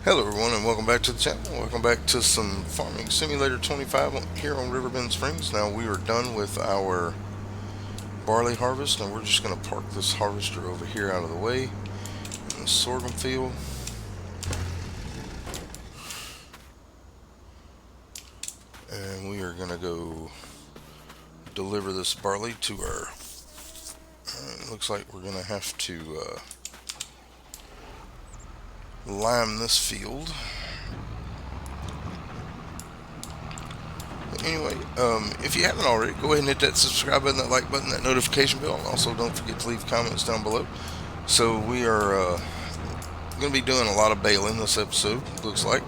Hello everyone and welcome back to the channel. Welcome back to some Farming Simulator 25 here on Riverbend Springs. Now we are done with our barley harvest and we're just going to park this harvester over here out of the way in the sorghum field. And we are going to go deliver this barley to our... looks like we're going to have to lime this field. Anyway, if you haven't already, go ahead and hit that subscribe button, that like button, that notification bell. And also, don't forget to leave comments down below. So we are going to be doing a lot of baling this episode. Looks like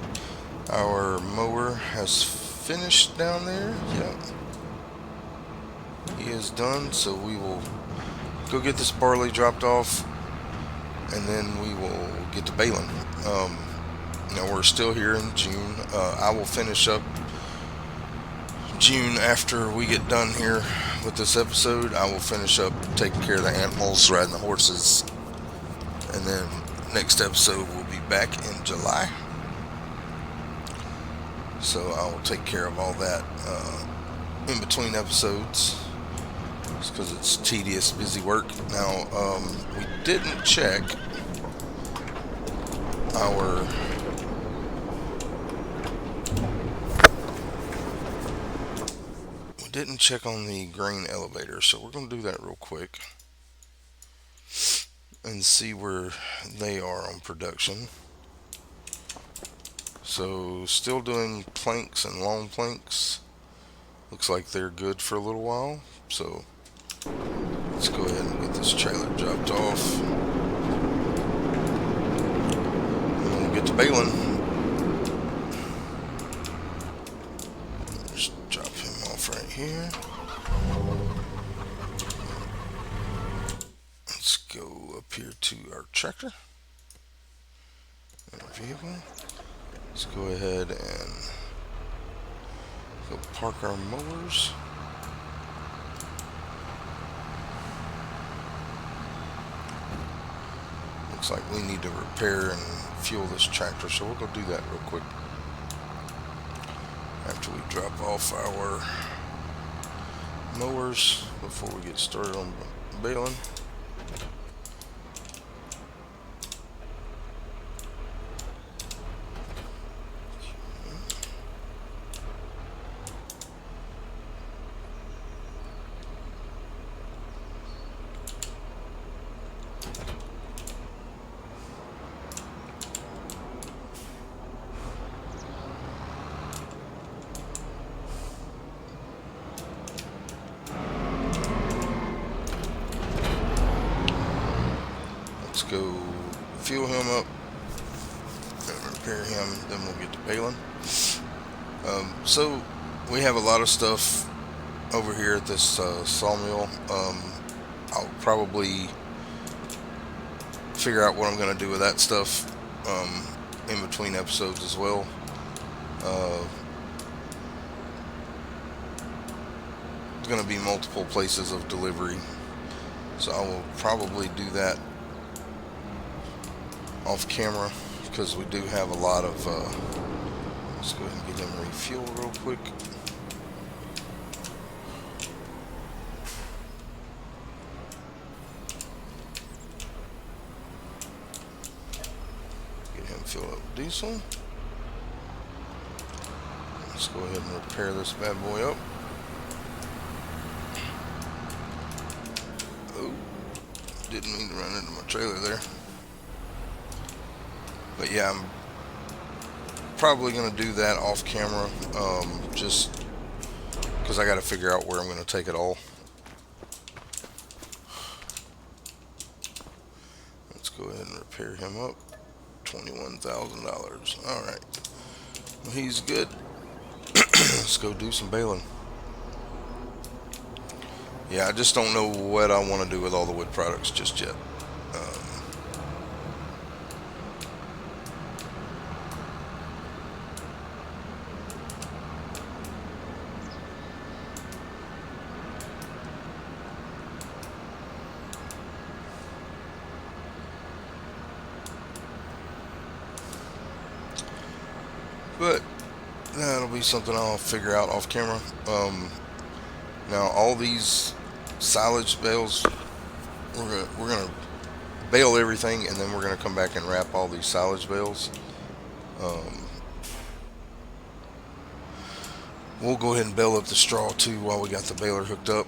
our mower has finished down there. Yep, he is done. So we will go get this barley dropped off, and then we will get to baling. Now we're still here in June. I will finish up June after we get done here with this episode. I will finish up taking care of the animals, riding the horses, and then next episode will be back in July. So I will take care of all that in between episodes, just because it's tedious, busy work. Now we didn't check our on the grain elevator, so we're going to do that real quick and see where they are on production. So still doing planks and long planks. Looks like they're good for a little while. So let's go ahead and get this trailer dropped off. And we'll get to baling. Just drop him off right here. Let's go up here to our tractor and our vehicle. Let's go ahead and go park our mowers. Looks like we need to repair and fuel this tractor, so we'll go do that real quick after we drop off our mowers before we get started on baling. Let's go fuel him up and repair him, then we'll get to baling. So we have a lot of stuff over here at this sawmill. I'll probably figure out what I'm going to do with that stuff in between episodes as well. There's going to be multiple places of delivery, so I will probably do that off camera, because we do have a lot of let's go ahead and get him refueled real quick. Get him filled up with diesel. Let's go ahead and repair this bad boy up. Oh, didn't mean to run into my trailer there. But yeah, I'm probably going to do that off camera, just because I got to figure out where I'm going to take it all. Let's go ahead and repair him up. $21,000. Alright. Well, he's good. Let's go do some baling. Yeah, I just don't know what I want to do with all the wood products just yet. But that'll be something I'll figure out off camera. Now all these silage bales, we're gonna bale everything, and then we're gonna come back and wrap all these silage bales. Um, we'll go ahead and bale up the straw too while we got the baler hooked up.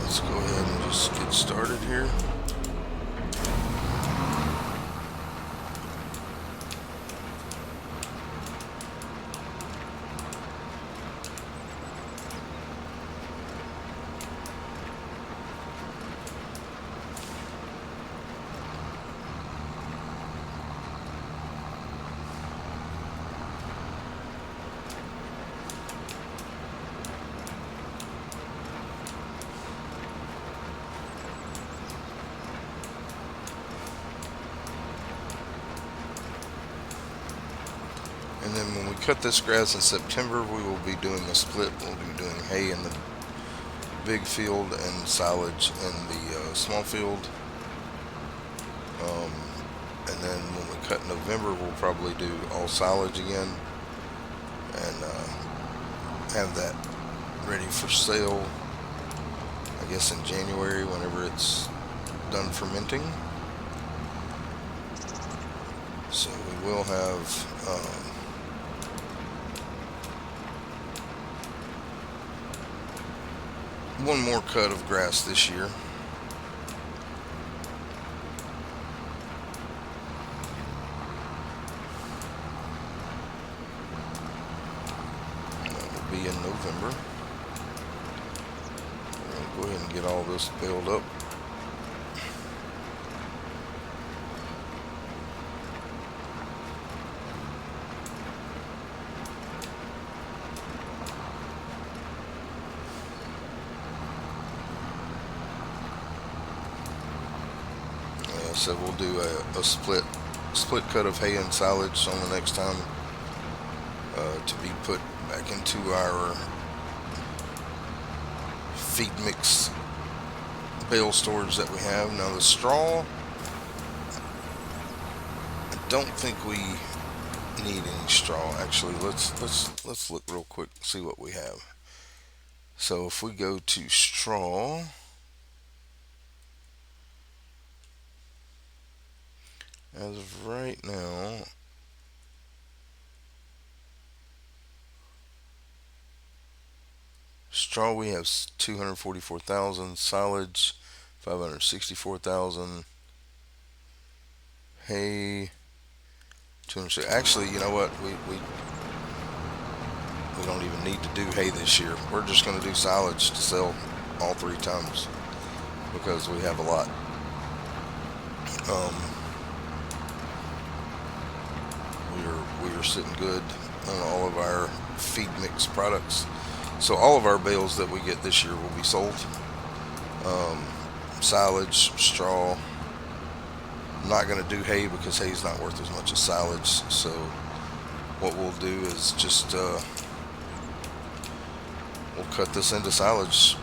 Let's go ahead and just get started here. And then when we cut this grass in September, we will be doing a split. We'll be doing hay in the big field and silage in the small field. Um, and then when we cut in November, we'll probably do all silage again and have that ready for sale, I guess, in January whenever it's done fermenting. So we will have one more cut of grass this year. That will be in November. We'll go ahead and get all this baled up. So we'll do a split cut of hay and silage on the next time to be put back into our feed mix bale storage that we have. Now the straw, I don't think we need any straw. Actually, let's look real quick and see what we have. So if we go to straw, as of right now, straw we have 244,000, silage 564,000, hay 200. Actually, you know what? We don't even need to do hay this year. We're just going to do silage to sell all 3 times because we have a lot. Um, we are sitting good on all of our feed mix products. So all of our bales that we get this year will be sold. Silage, straw. I'm not going to do hay because hay's not worth as much as silage. So what we'll do is just we'll cut this into silage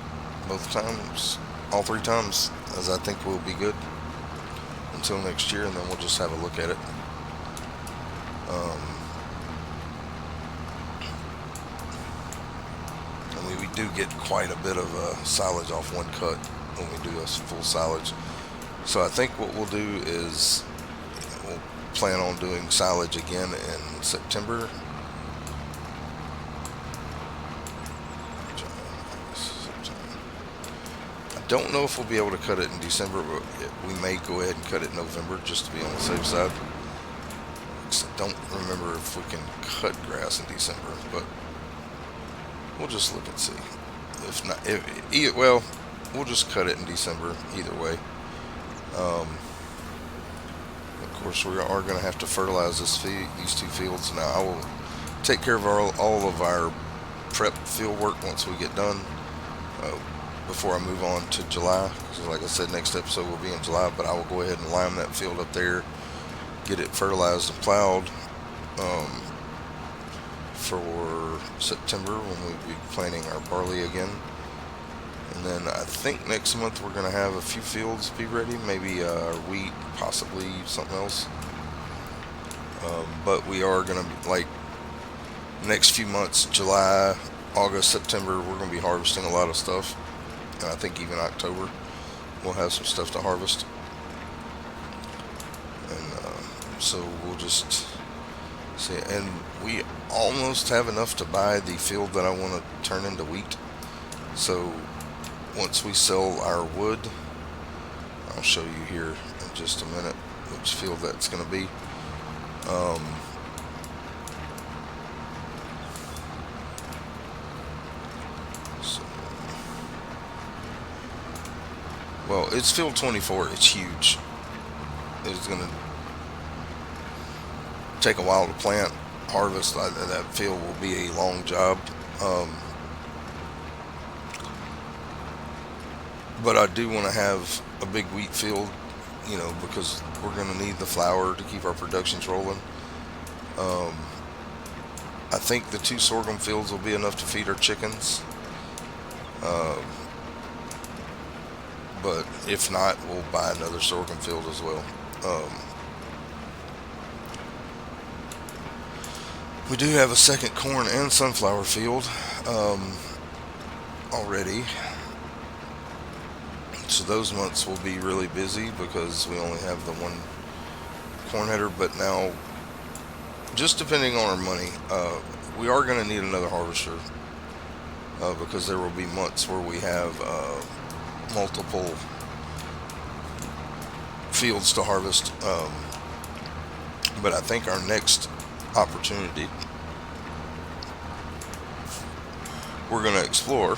both times, all 3 times, as I think we'll be good until next year, and then we'll just have a look at it. We do get quite a bit of silage off one cut when we do a full silage. So I think what we'll do is we'll plan on doing silage again in September. I don't know if we'll be able to cut it in December, but we may go ahead and cut it in November just to be on the safe side. I don't remember if we can cut grass in December, but we'll just look and see. If not, well, we'll just cut it in December either way. Of course, we are going to have to fertilize these 2 fields. Now, I will take care of all of our prep field work once we get done before I move on to July. Because, like I said, next episode will be in July, but I will go ahead and lime that field up there, get it fertilized and plowed for September when we'll be planting our barley again. And then I think next month we're going to have a few fields be ready, maybe wheat, possibly something else. But we are going to be, like, next few months, July, August, September, we're going to be harvesting a lot of stuff. And I think even October, we'll have some stuff to harvest. And so we'll just see. And we almost have enough to buy the field that I want to turn into wheat. So once we sell our wood, I'll show you here in just a minute which field that's going to be. So, well, it's field 24. It's huge. It's going to take a while to plant, harvest. That field will be a long job. But I do want to have a big wheat field, because we're going to need the flour to keep our productions rolling. I think the 2 sorghum fields will be enough to feed our chickens. But if not, we'll buy another sorghum field as well. We do have a second corn and sunflower field already. So those months will be really busy because we only have the one corn header. But now, just depending on our money, we are going to need another harvester because there will be months where we have multiple fields to harvest. But I think our next opportunity we're going to explore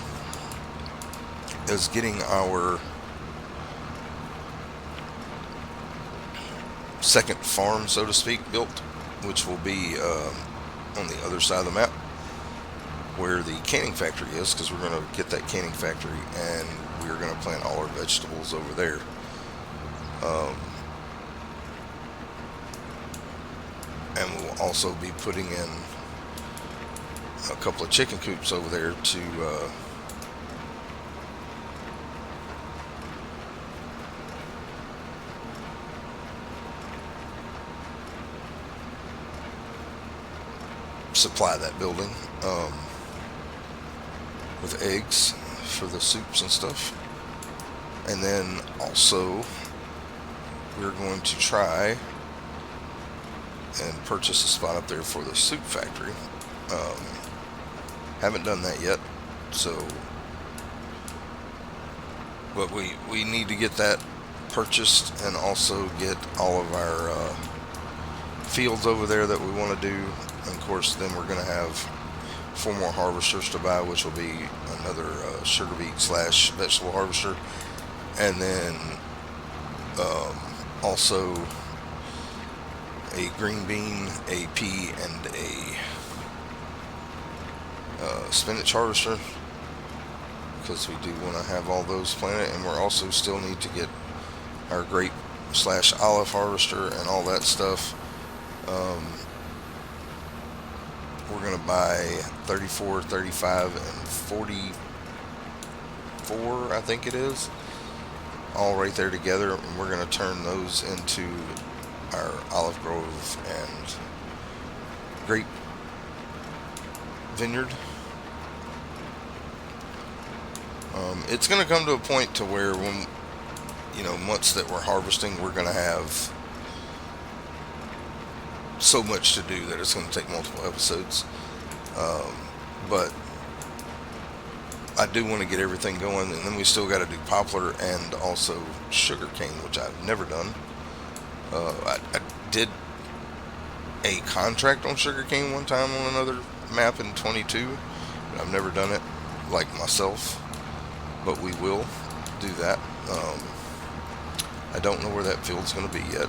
is getting our second farm, so to speak, built, which will be on the other side of the map where the canning factory is, because we're going to get that canning factory and we're going to plant all our vegetables over there. And we'll also be putting in a couple of chicken coops over there to supply that building with eggs for the soups and stuff. And then also we're going to try and purchase a spot up there for the soup factory. Haven't done that yet, so but we need to get that purchased and also get all of our fields over there that we want to do. And of course, then we're going to have 4 more harvesters to buy, which will be another sugar beet / vegetable harvester, and then also a green bean, a pea, and a spinach harvester, because we do want to have all those planted. And we're also still need to get our grape / olive harvester and all that stuff. We're going to buy 34, 35, and 44, I think it is, all right there together, and we're going to turn those into our olive grove and grape vineyard. It's going to come to a point to where when, months that we're harvesting, we're going to have so much to do that it's going to take multiple episodes. But I do want to get everything going, and then we still got to do poplar and also sugar cane, which I've never done. I did a contract on sugar cane one time on another map in 22, but I've never done it like myself, but we will do that. I don't know where that field's going to be yet.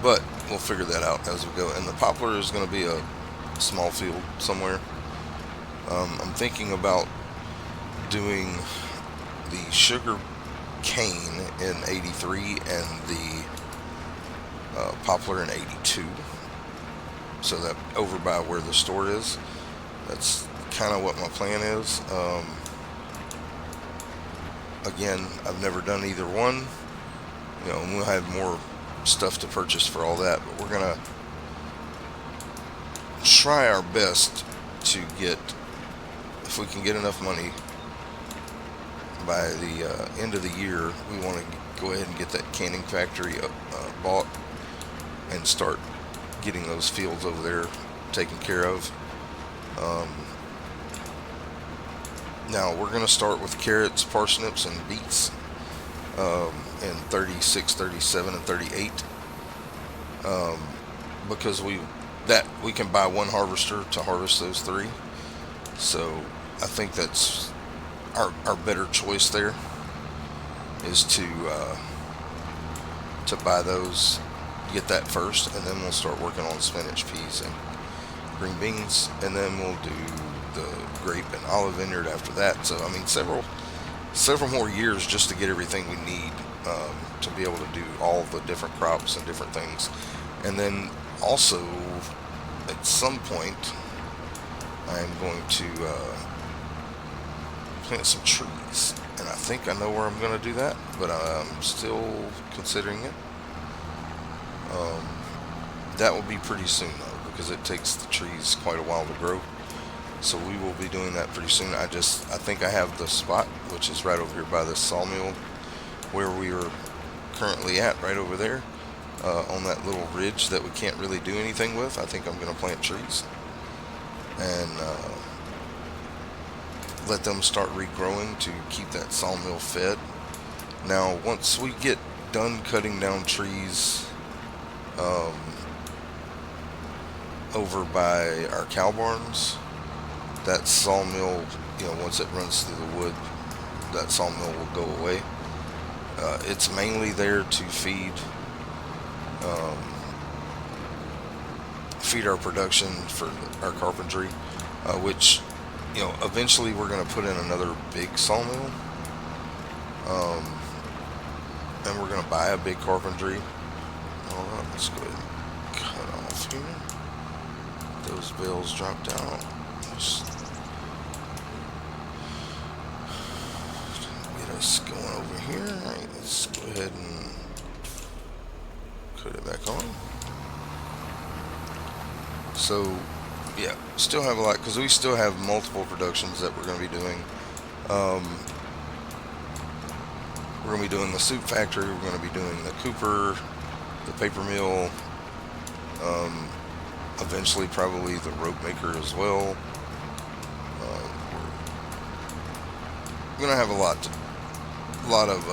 But we'll figure that out as we go. And the poplar is going to be a small field somewhere. I'm thinking about doing the sugar cane in 83 and the poplar in 82. So that over by where the store is. That's kind of what my plan is. Again, I've never done either one. And we'll have more stuff to purchase for all that. But we're gonna try our best to get, if we can get enough money by the end of the year, we want to go ahead and get that canning factory bought and start getting those fields over there taken care of. Um, Now we're going to start with carrots, parsnips, and beets in 36, 37, and 38 um, because we can buy one harvester to harvest those three. So I think that's our better choice there is to buy those, get that first, and then we'll start working on spinach, peas, and green beans, and then we'll do the grape and olive vineyard after that. So I mean, several more years just to get everything we need to be able to do all the different crops and different things. And then also at some point I'm going to plant some trees, and I think I know where I'm going to do that, but I'm still considering it. Um, that will be pretty soon though, because it takes the trees quite a while to grow. So we will be doing that pretty soon. I think I have the spot, which is right over here by the sawmill where we are currently at, right over there, on that little ridge that we can't really do anything with. I think I'm going to plant trees and let them start regrowing to keep that sawmill fed. Now, once we get done cutting down trees um, over by our cow barns, that sawmill, once it runs through the wood, that sawmill will go away. It's mainly there to um, feed our production for our carpentry, which, eventually we're going to put in another big sawmill, um, and we're going to buy a big carpentry. All right, let's go ahead and cut off here. Those bales dropped out. Let's get us going over here. All right, let's go ahead and put it back on. So, yeah, still have a lot, because we still have multiple productions that we're going to be doing. We're going to be doing the soup factory, we're going to be doing the cooper, the paper mill, eventually probably the rope maker as well. We're going to have a lot of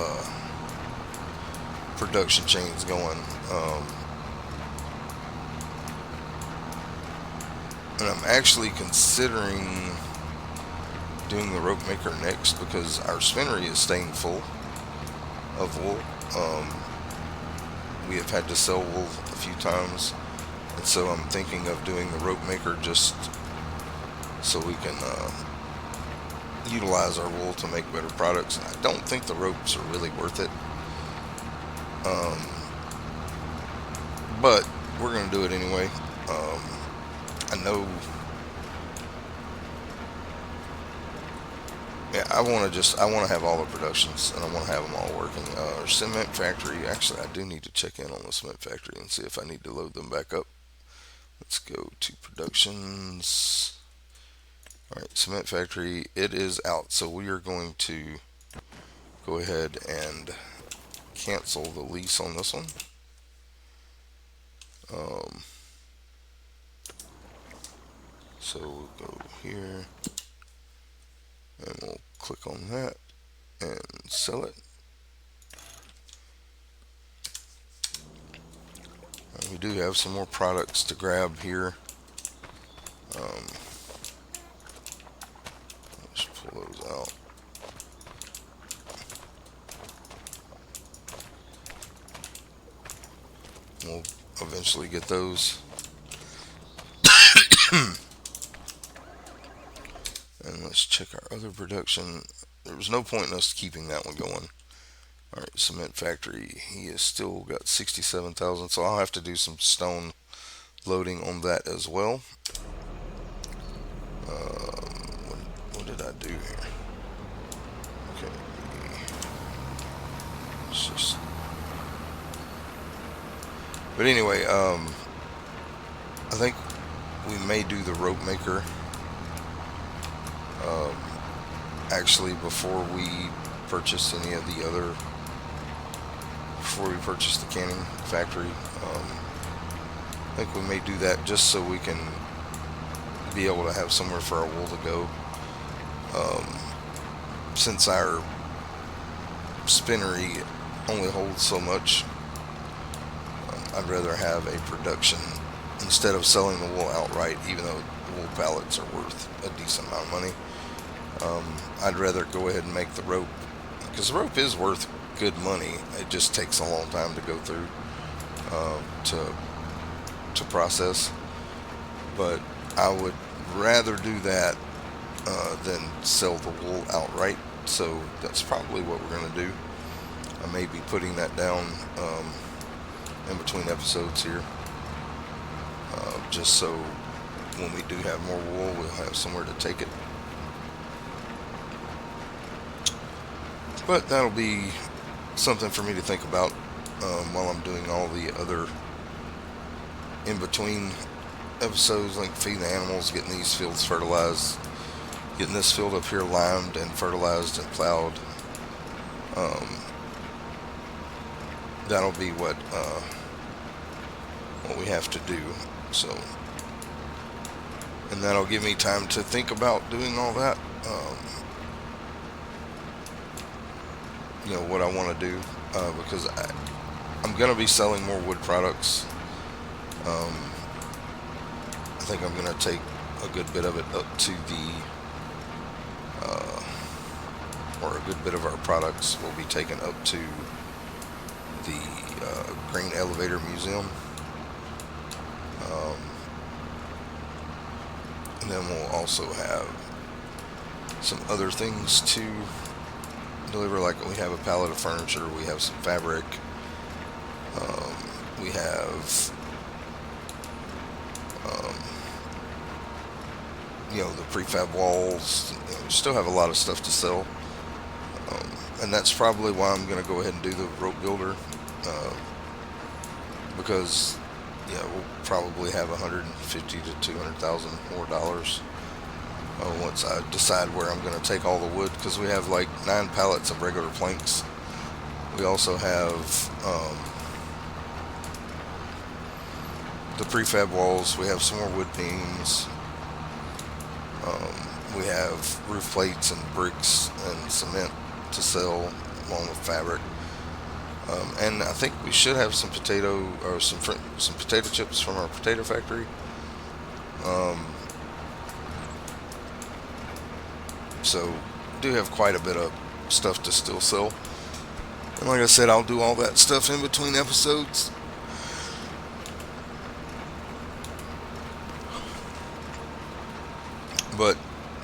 production chains going. And I'm actually considering doing the rope maker next because our spinnery is staying full of wool. We have had to sell wool a few times, and so I'm thinking of doing the rope maker just so we can utilize our wool to make better products. I don't think the ropes are really worth it, but we're going to do it anyway. I know. Yeah, I want to have all the productions, and I want to have them all working. Our cement factory, actually, I do need to check in on the cement factory and see if I need to load them back up. Let's go to productions. All right, cement factory, it is out, so we are going to go ahead and cancel the lease on this one. So we'll go here and we'll click on that and sell it. And we do have some more products to grab here. Let's pull those out. We'll eventually get those. And let's check our other production. There was no point in us keeping that one going. Alright, cement factory. He has still got 67,000, so I'll have to do some stone loading on that as well. What did I do here? Okay. Let's just But anyway, I think we may do the rope maker um, actually before we purchase any of the other, before we purchase the canning factory. I think we may do that just so we can be able to have somewhere for our wool to go. Um, since our spinnery only holds so much, I'd rather have a production instead of selling the wool outright, even though wool pallets are worth a decent amount of money. I'd rather go ahead and make the rope, because the rope is worth good money. It just takes a long time to go through uh, to process. But I would rather do that than sell the wool outright. So that's probably what we're going to do. I may be putting that down in between episodes here, just so when we do have more wool, we'll have somewhere to take it. But that'll be something for me to think about while I'm doing all the other in between episodes, like feeding the animals, getting these fields fertilized, getting this field up here limed and fertilized and plowed. Um, that'll be what we have to do. So, and that'll give me time to think about doing all that. What I want to do, because I'm going to be selling more wood products. Um, I think I'm going to take a good bit of it up to or a good bit of our products will be taken up to the Grain Elevator Museum. And then we'll also have some other things to deliver, like we have a pallet of furniture, we have some fabric, we have the prefab walls. We still have a lot of stuff to sell, and that's probably why I'm going to go ahead and do the rope builder, because we'll probably have 150 to 200,000 more dollars once I decide where I'm going to take all the wood, because we have like 9 pallets of regular planks. We also have the prefab walls. We have some more wood beams. We have roof plates and bricks and cement to sell, along with fabric. And I think we should have some some potato chips from our potato factory. So do have quite a bit of stuff to still sell. And like I said, I'll do all that stuff in between episodes. But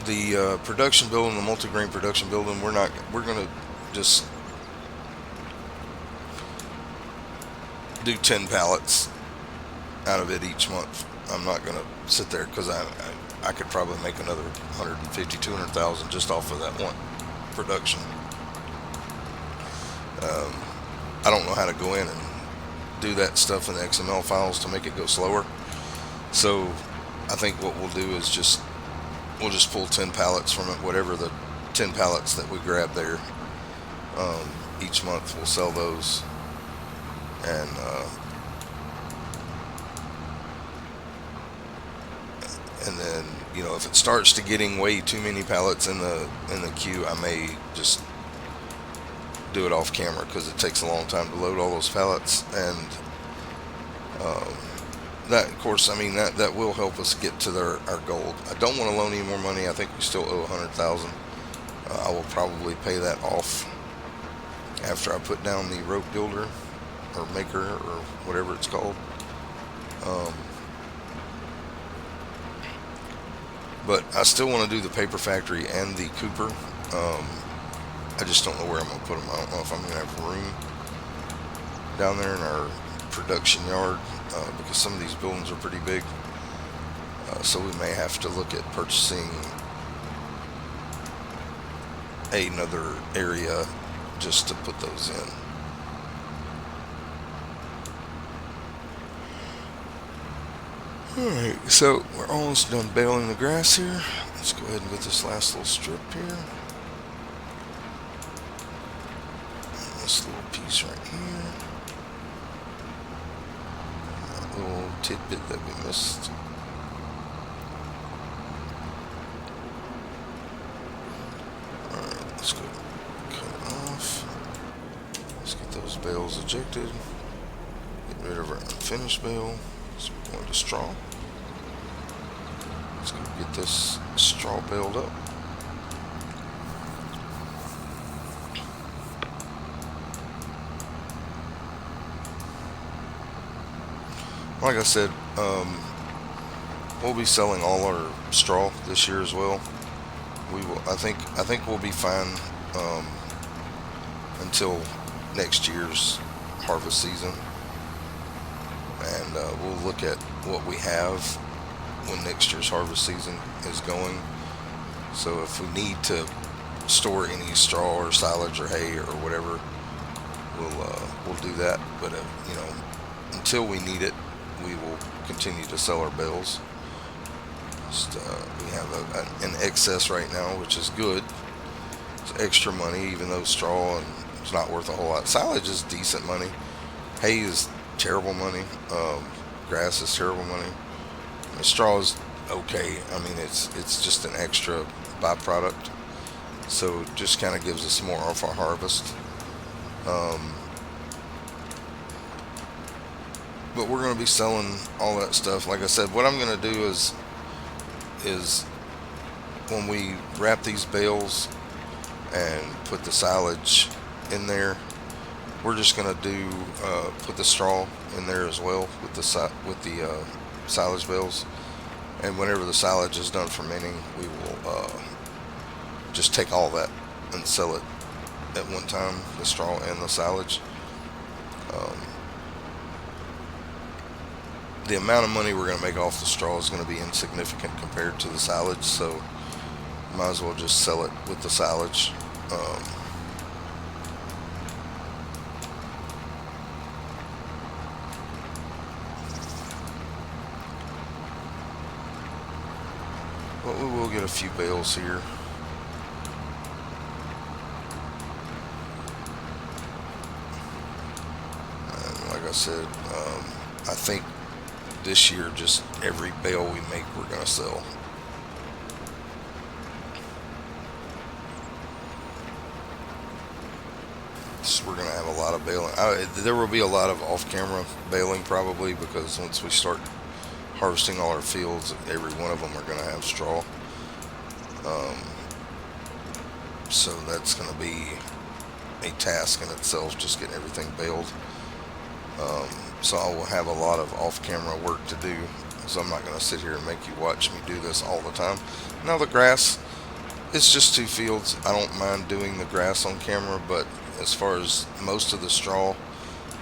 the production building, the multi-grain production building, we're going to just do 10 pallets out of it each month. I'm not going to sit there, because I could probably make another 150, 200,000 just off of that one production. I don't know how to go in and do that stuff in the XML files to make it go slower. So I think what we'll do is we'll just pull 10 pallets from it, whatever the 10 pallets that we grab there. Each month we'll sell those, and then if it starts to getting way too many pallets in the queue, I may just do it off camera, because it takes a long time to load all those pallets. And that, of course, that will help us get to our goal. I don't want to loan any more money. I think we still owe 100,000. I will probably pay that off after I put down the rope builder or maker or whatever it's called. But I still want to do the paper factory and the cooper. I just don't know where I'm going to put them. I don't know if I'm going to have room down there in our production yard, because some of these buildings are pretty big. So we may have to look at purchasing another area just to put those in. Alright, so we're almost done baling the grass here. Let's go ahead and get this last little strip here. And this little piece right here. That little tidbit that we missed. Alright, let's go cut it off. Let's get those bales ejected. Get rid of our unfinished bale. So we're going to straw. Let's go get this straw baled up. Like I said, we'll be selling all our straw this year as well. We will. I think we'll be fine until next year's harvest season, and we'll look at what we have when next year's harvest season is going. So if we need to store any straw or silage or hay or whatever, we'll do that. But until we need it, we will continue to sell our bales. We have an excess right now, which is good. It's extra money, even though straw and it's not worth a whole lot. Silage is decent money. Hay is terrible money. Grass is terrible money. And straw is okay. I mean, it's just an extra byproduct. So it just kind of gives us more off our harvest. But we're going to be selling all that stuff. Like I said, what I'm going to do is when we wrap these bales and put the silage in there, we're just going to do put the straw in there as well with the silage bales. And whenever the silage is done fermenting, we will just take all that and sell it at one time, the straw and the silage. The amount of money we're going to make off the straw is going to be insignificant compared to the silage, so might as well just sell it with the silage. But we will get a few bales here. And like I said, I think this year just every bale we make we're going to sell. So we're going to have a lot of baling. There will be a lot of off-camera baling probably, because once we start harvesting all our fields, every one of them are going to have straw. So that's going to be a task in itself, just getting everything baled. So I will have a lot of off-camera work to do, so I'm not going to sit here and make you watch me do this all the time. Now the grass, it's just 2 fields. I don't mind doing the grass on camera, but as far as most of the straw,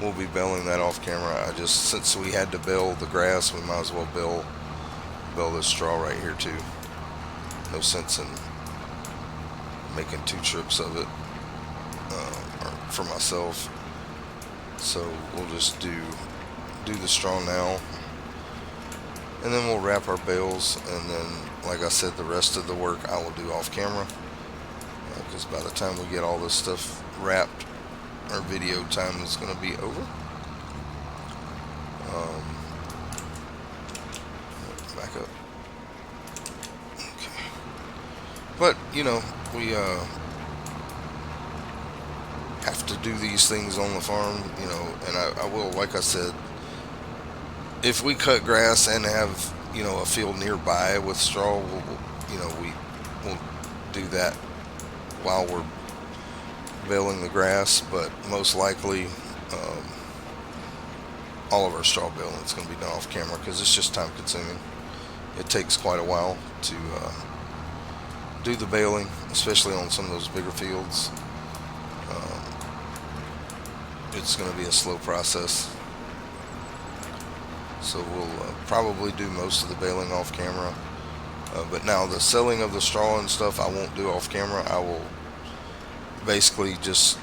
we'll be baling that off camera. Since we had to bale the grass, we might as well bale this straw right here too. No sense in making 2 trips of it for myself. So we'll just do the straw now, and then we'll wrap our bales, and then, like I said, the rest of the work I will do off camera, because by the time we get all this stuff wrapped, our video time is going to be over. Back up. Okay. But we have to do these things on the farm, and I will, like I said, if we cut grass and have a field nearby with straw, we'll do that while we're baling the grass. But most likely, all of our straw baling is going to be done off camera, because it's just time consuming. It takes quite a while to do the baling, especially on some of those bigger fields. It's going to be a slow process. So we'll probably do most of the baling off camera. But now the selling of the straw and stuff I won't do off camera. I will basically just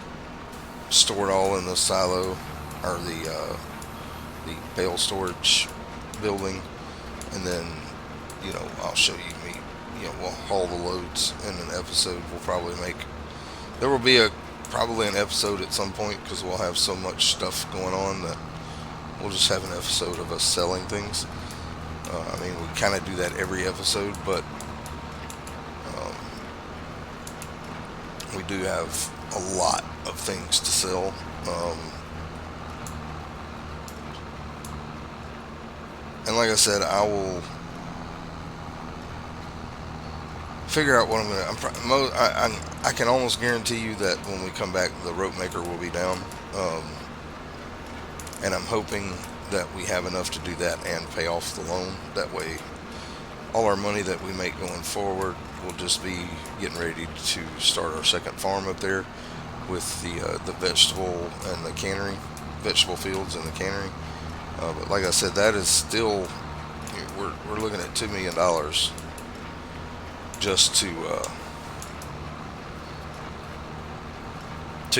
store it all in the silo, or the bale storage building, and then I'll show you me. We'll haul the loads in an episode. We'll probably make. There will be probably an episode at some point because we'll have so much stuff going on that we'll just have an episode of us selling things. I mean, we kind of do that every episode, but um, we do have a lot of things to sell. And like I said, I will figure out what I'm gonna. I can almost guarantee you that when we come back, the rope maker will be down, and I'm hoping that we have enough to do that and pay off the loan. That way, all our money that we make going forward will just be getting ready to start our second farm up there with the vegetable and the cannery, vegetable fields and the cannery. But like I said, that is still we're looking at $2 million just to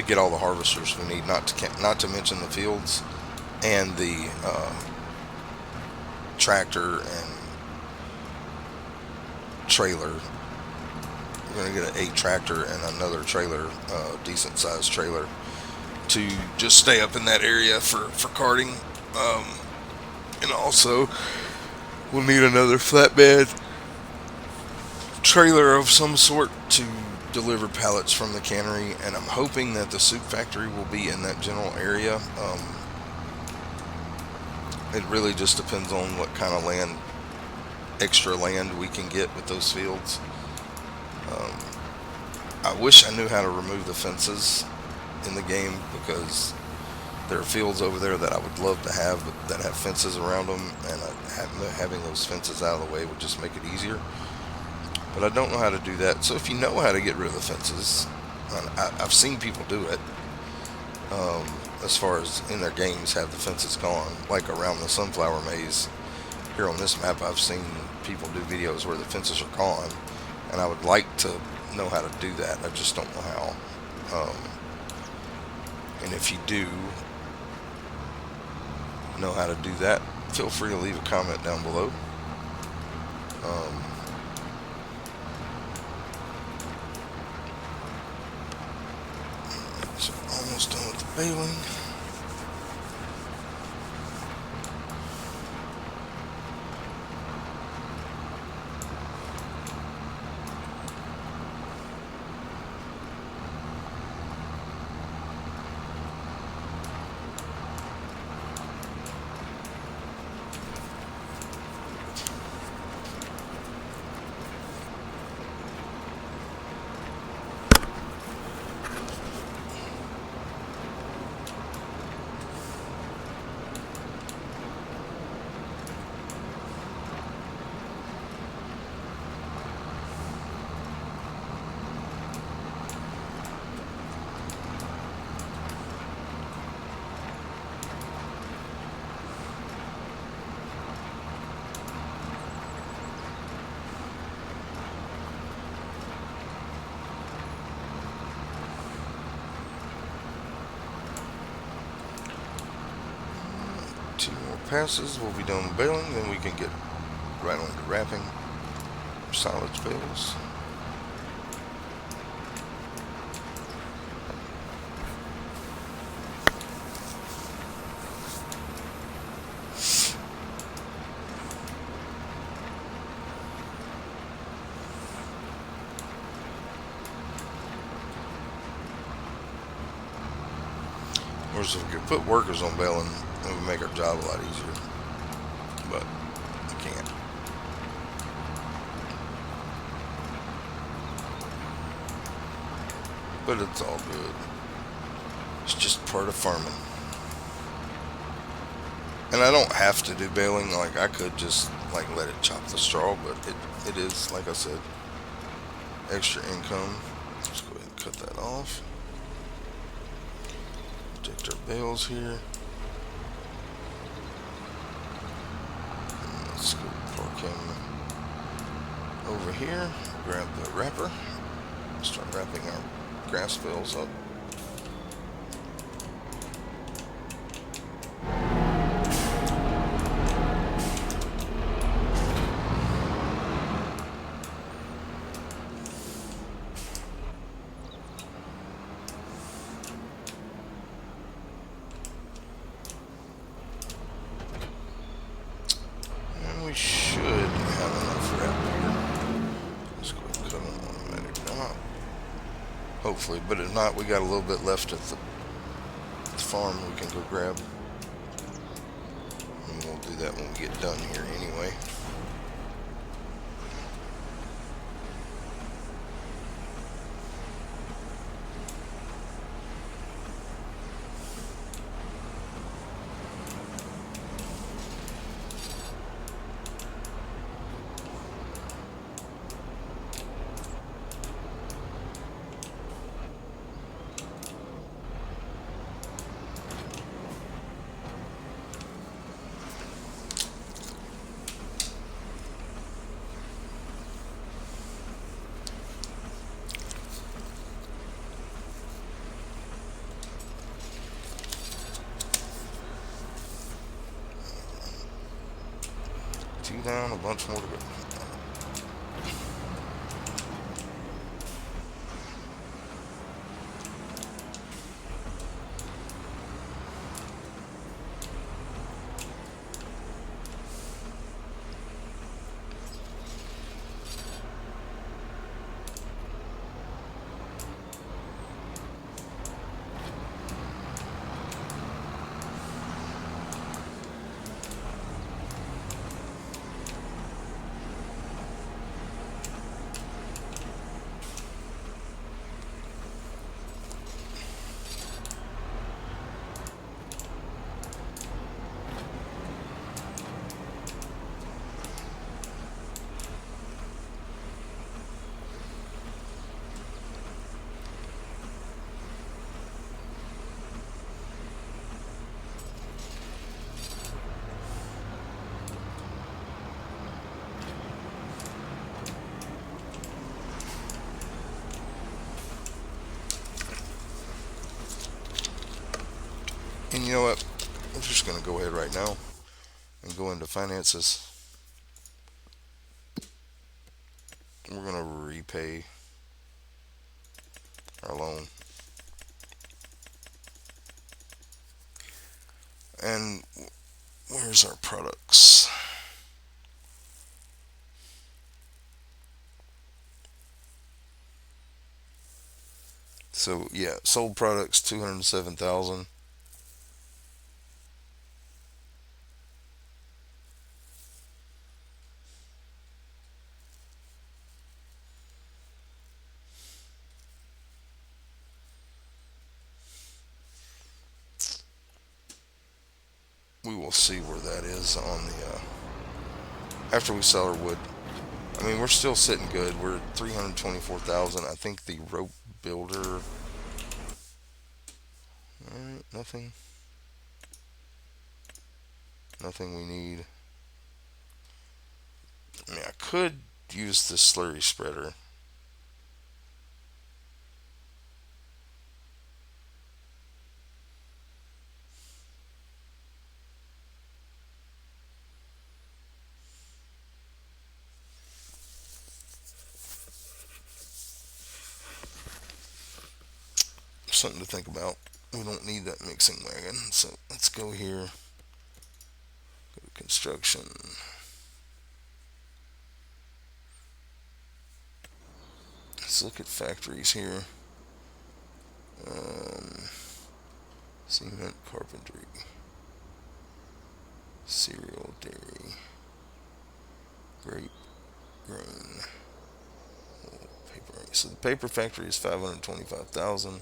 get all the harvesters we need. Not to mention the fields and the tractor and trailer. We're going to get a tractor and another trailer, decent sized trailer, to just stay up in that area for carting. And also, we'll need another flatbed trailer of some sort to deliver pallets from the cannery. And I'm hoping that the soup factory will be in that general area. It really just depends on what kind of extra land we can get with those fields. I wish I knew how to remove the fences in the game, because there are fields over there that I would love to have, but that have fences around them, and having those fences out of the way would just make it easier. But I don't know how to do that. So if you know how to get rid of the fences, I've seen people do it. As far as in their games, have the fences gone, like around the sunflower maze. Here on this map, I've seen people do videos where the fences are gone, and I would like to know how to do that. I just don't know how. And if you do know how to do that, feel free to leave a comment down below. So almost done with the baling. Two more passes, we'll be done with baling, then we can get right on to wrapping silage bales. Or if we could put workers on baling, it would make our job a lot easier. But I can't. But it's all good. It's just part of farming. And I don't have to do baling. Like, I could just let it chop the straw, but it is, like I said, extra income. Let's go ahead and cut that off. Protect our bales here. And let's go park him over here. Grab the wrapper. Start wrapping our grass bales up. hopefully. But if not, we got a little bit left at the farm we can go grab. And we'll do that when we get done here anyway. Two down, a bunch more to go. And you know what? I'm just going to go ahead right now and go into finances. We're going to repay our loan. And where's our products? So yeah, sold products 207,000. We will see where that is on the after we sell our wood. I mean, we're still sitting good. We're at 324,000. I think the rope builder. Nothing. Nothing we need. I mean, I could use the slurry spreader. Something to think about. We don't need that mixing wagon, so let's go here. Go to construction. Let's look at factories here. Cement, carpentry, cereal, dairy, grape, grain, paper. So the paper factory is 525,000.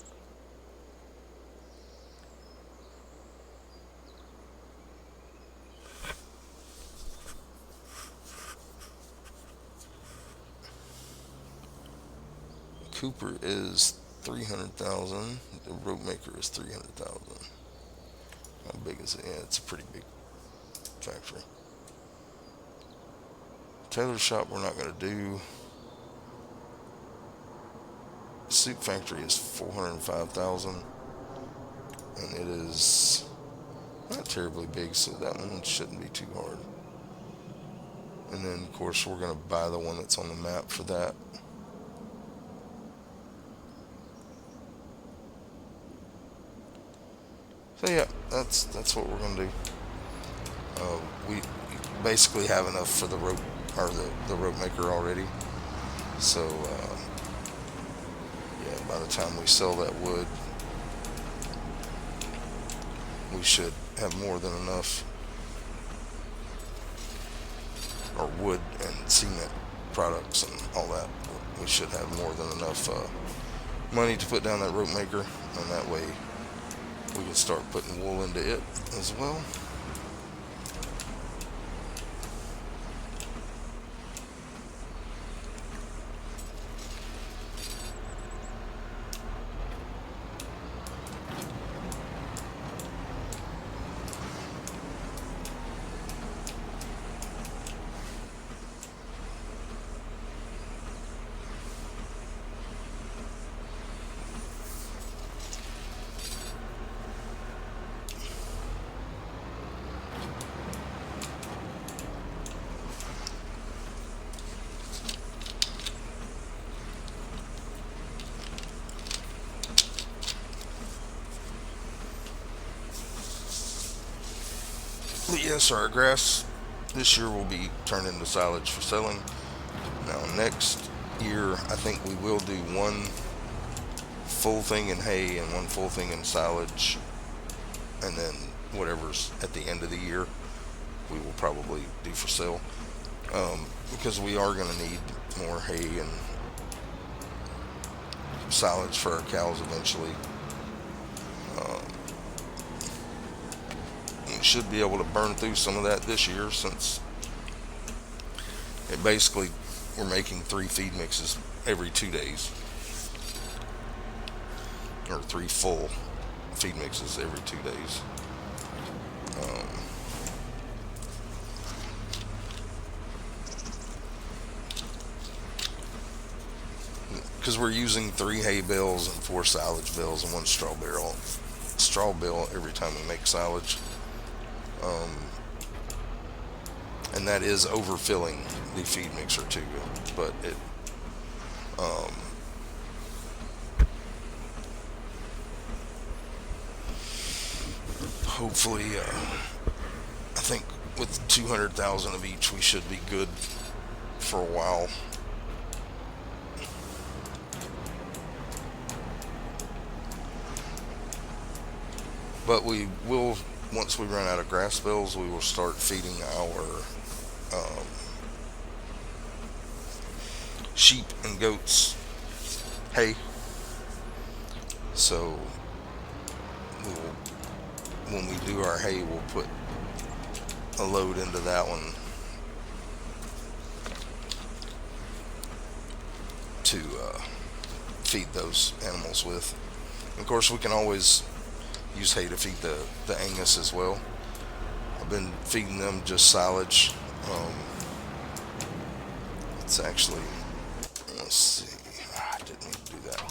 Cooper is 300,000. The rope maker is 300,000. How big is it? Yeah, it's a pretty big factory. Tailor shop we're not going to do. Suit factory is 405,000, and it is not terribly big, so that one shouldn't be too hard. And then of course we're going to buy the one that's on the map for that. So yeah, that's what we're gonna do. We basically have enough for the rope or the rope maker already. So Yeah, by the time we sell that wood, we should have more than enough, or wood and cement products and all that. We should have more than enough money to put down that rope maker, and that way we can start putting wool into it as well. But yes, our grass this year will be turned into silage for selling. Now, next year, I think we will do one full thing in hay and one full thing in silage, and then whatever's at the end of the year, we will probably do for sale. Because we are going to need more hay and silage for our cows eventually. We should be able to burn through some of that this year, since it basically, we're making 3 feed mixes every 2 days, or 3 full feed mixes every 2 days. Because we're using 3 hay bales and 4 silage bales and 1 straw bale every time we make silage. And that is overfilling the feed mixer too, but it hopefully, I think with 200,000 of each, we should be good for a while. But we will, once we run out of grass bales, we will start feeding our sheep and goats hay. So we will, when we do our hay, we'll put a load into that one to feed those animals with. Of course, we can always use hay to feed the Angus as well. I've been feeding them just silage. It's actually, let's see, I didn't mean to do that.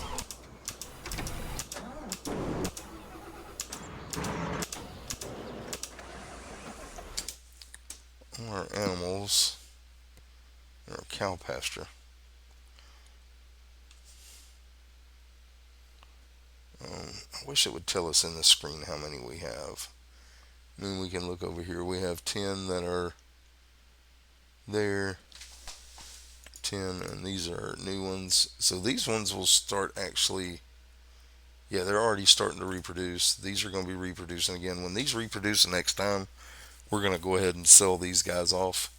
Our animals in our cow pasture. I wish it would tell us in the screen how many we have. I mean, we can look over here. We have 10 that are there, 10, and these are new ones. So these ones will start actually, yeah, they're already starting to reproduce. These are going to be reproducing again. When these reproduce the next time, we're going to go ahead and sell these guys off.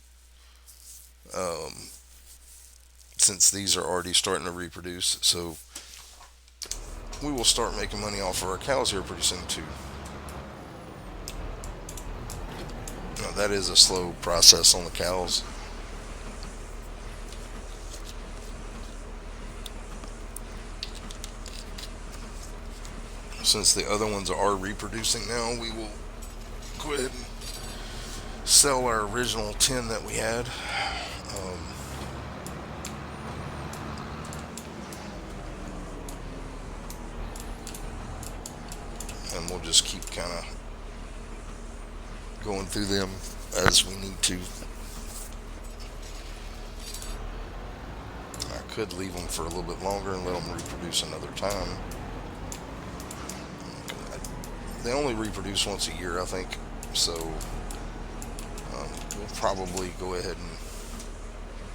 Since these are already starting to reproduce. So we will start making money off of our cows here pretty soon too. Now, that is a slow process on the cows. Since the other ones are reproducing now, we will go ahead and sell our original 10 that we had. And we'll just keep kind of going through them as we need to. I could leave them for a little bit longer and let them reproduce another time. They only reproduce once a year, I think, so we'll probably go ahead and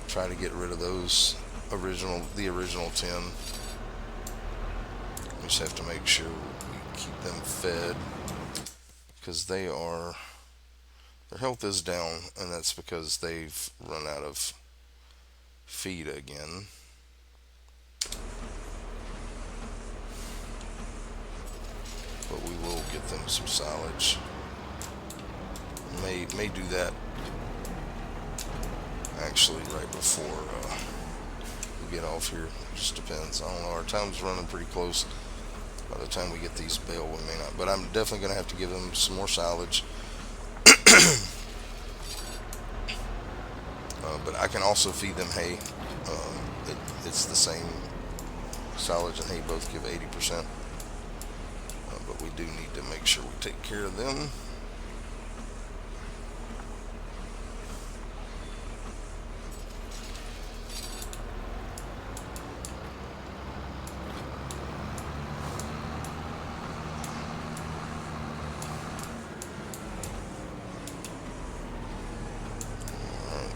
try to get rid of those the original 10. just have to make sure we keep them fed, because their health is down, and that's because they've run out of feed again. But we will get them some silage. May do that actually right before we get off here. It just depends. I don't know. Our time's running pretty close. By the time we get these baled, we may not. But I'm definitely going to have to give them some more silage. But I can also feed them hay. It's the same. Silage and hay both give 80%. But we do need to make sure we take care of them. Alright.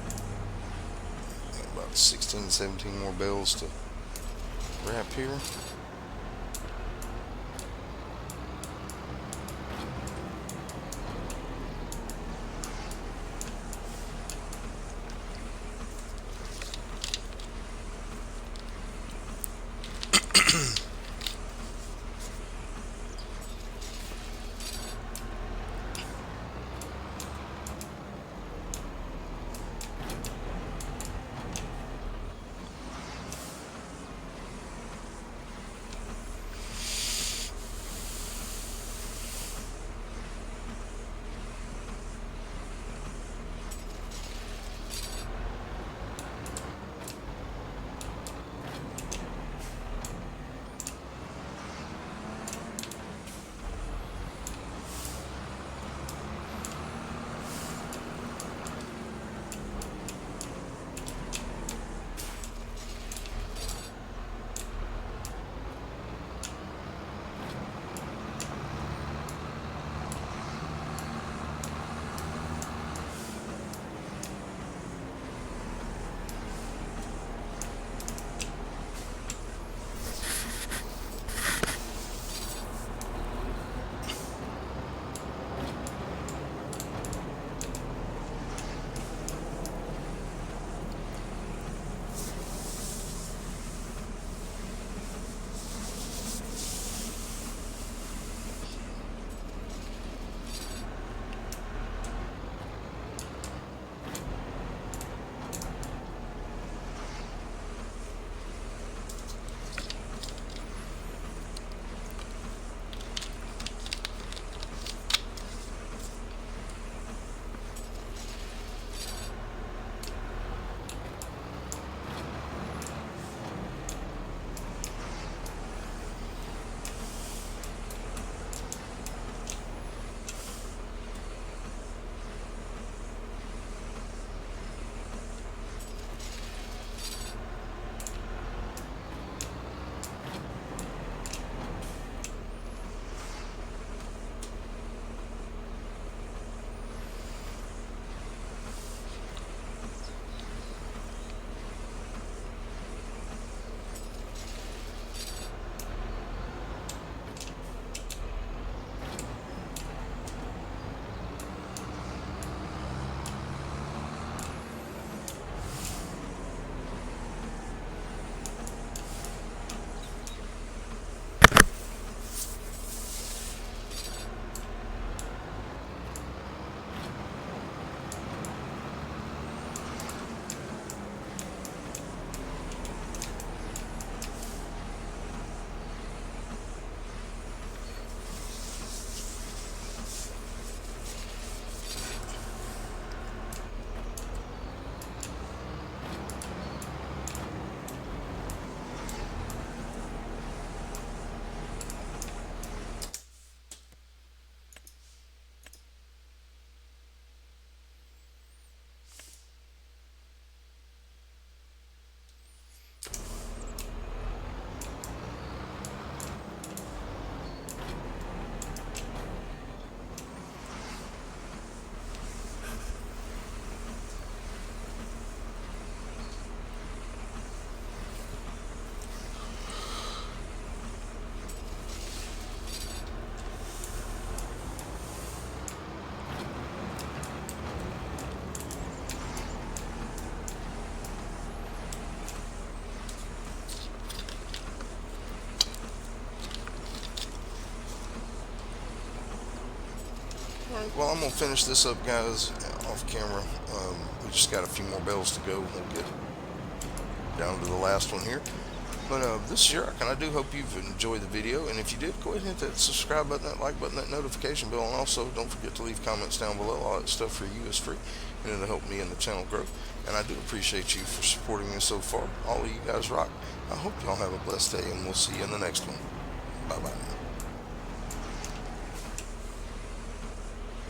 About 16, 17 more bales to wrap here. Alright, well, I'm going to finish this up, guys, off camera. We just got a few more bales to go. We'll get down to the last one here. But this is Eric, and I do hope you've enjoyed the video. And if you did, go ahead and hit that subscribe button, that like button, that notification bell. And also, don't forget to leave comments down below. All that stuff for you is free, and it'll help me in the channel growth. And I do appreciate you for supporting me so far. All of you guys rock. I hope y'all have a blessed day, and we'll see you in the next one.